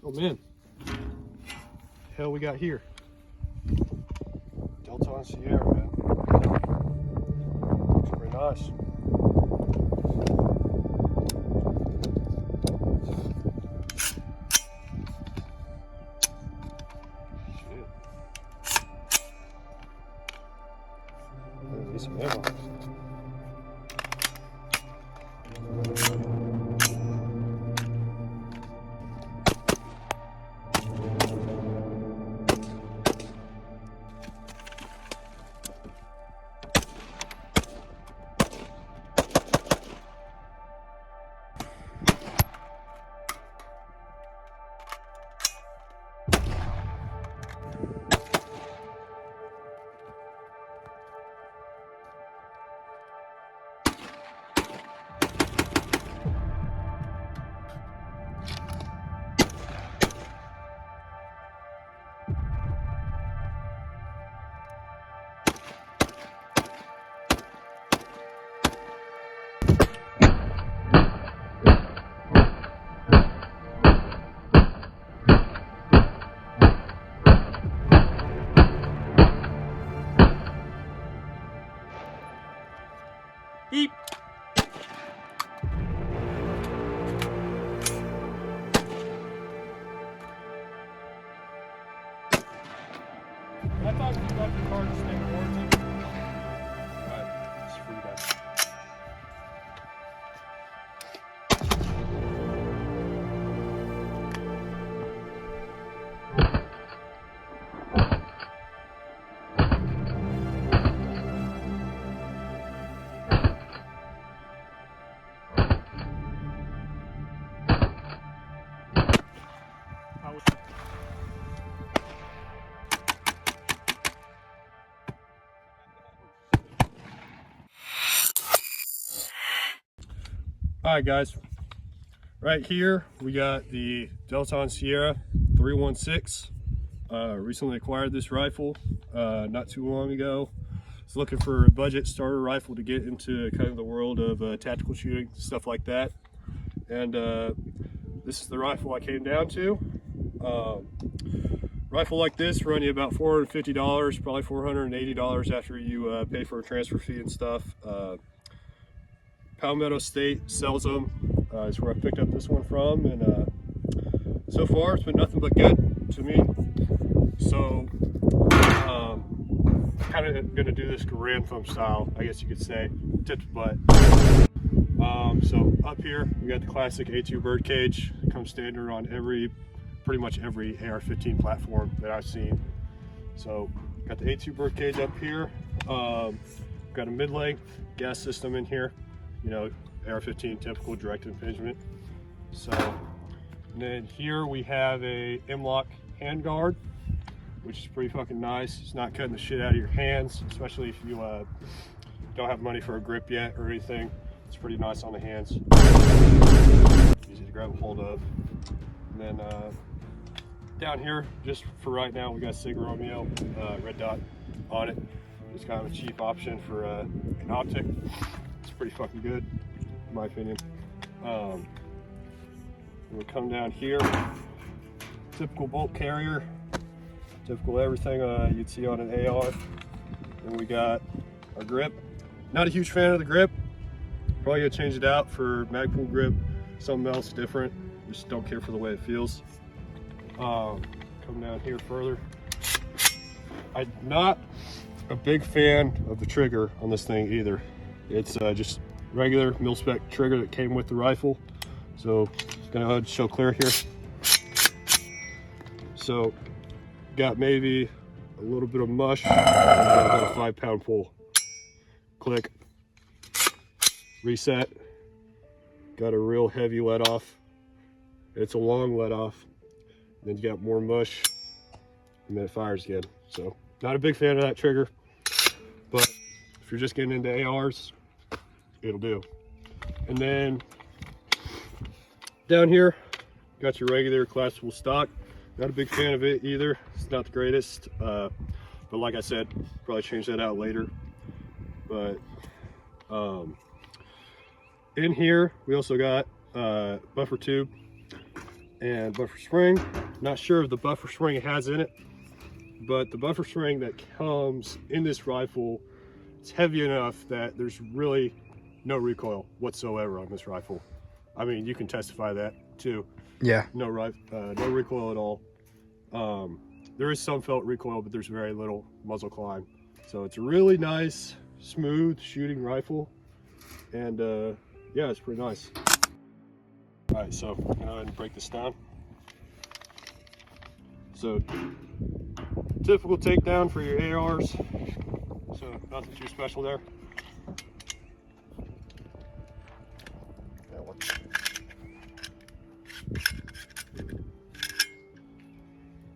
Oh man, hell we got here? Delta Sierra, man. Looks pretty nice. Shit. There's some ammo. Beep. I thought you left your car to stay in warranty. Alright, it's for you guys. Alright guys, right here we got the Delta Sierra 316. Recently acquired this rifle not too long ago. Was looking for a budget starter rifle to get into kind of the world of tactical shooting, stuff like that. And this is the rifle I came down to. Rifle like this run you about $450, probably $480 after you pay for a transfer fee and stuff. Palmetto State sells them, is where I picked up this one from, and so far it's been nothing but good to me. So kind of gonna do this Garand thumb style, I guess you could say, tip to butt. So up here we got the classic A2 birdcage. It comes standard on pretty much every AR-15 platform that I've seen. So got the A2 birdcage up here. Got a mid-length gas system in here. You know, AR-15 typical direct impingement. So, and then here we have a M-lock handguard, which is pretty fucking nice. It's not cutting the shit out of your hands, especially if you don't have money for a grip yet or anything. It's pretty nice on the hands. Easy to grab a hold of. And then down here, just for right now, we got Sig Romeo red dot on it. It's kind of a cheap option for an optic. It's pretty fucking good, in my opinion. We'll come down here. Typical bolt carrier, typical everything you'd see on an AR. Then we got our grip. Not a huge fan of the grip. Probably gonna change it out for Magpul grip, something else different. Just don't care for the way it feels. Come down here further. I'm not a big fan of the trigger on this thing either. It's just regular mil-spec trigger that came with the rifle. So gonna go ahead and show clear here. So got maybe a little bit of mush and about a 5-pound pull. Click, reset. Got a real heavy let off. It's a long let off. Then you got more mush and then it fires again. So not a big fan of that trigger, but if you're just getting into ARs, it'll do. And then down here, got your regular collapsible stock. Not a big fan of it either. It's not the greatest, but like I said, probably change that out later. But in here, we also got buffer tube. and buffer spring. Not sure if the buffer spring it has in it, but the buffer spring that comes in this rifle, it's heavy enough that there's really no recoil whatsoever on this rifle. I mean, you can testify that too. Yeah. No recoil at all. There is some felt recoil, but there's very little muzzle climb. So it's a really nice, smooth shooting rifle, and yeah, it's pretty nice. All right, so go ahead and break this down. So typical takedown for your ARs, so nothing too special there. That one.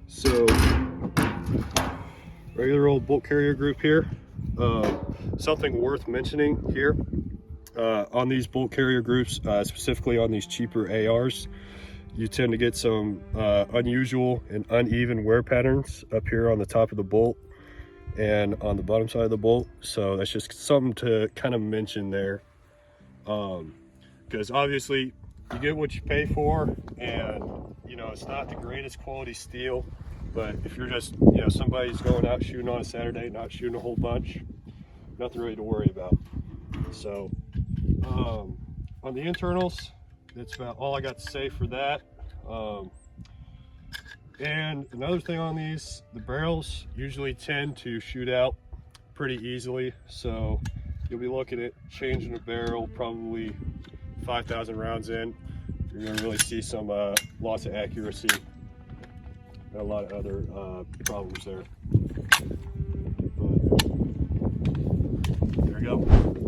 So regular old bolt carrier group here. Something worth mentioning here on these bolt carrier groups, specifically on these cheaper ARs, you tend to get some unusual and uneven wear patterns up here on the top of the bolt and on the bottom side of the bolt. So that's just something to kind of mention there, because obviously you get what you pay for, and you know, it's not the greatest quality steel, but if you're just, you know, somebody's going out shooting on a Saturday, not shooting a whole bunch, nothing really to worry about. So on the internals, that's about all I got to say for that. And another thing on these, the barrels usually tend to shoot out pretty easily, so you'll be looking at changing a barrel probably 5,000 rounds in. You're going to really see some loss of accuracy and a lot of other problems there. But there you go.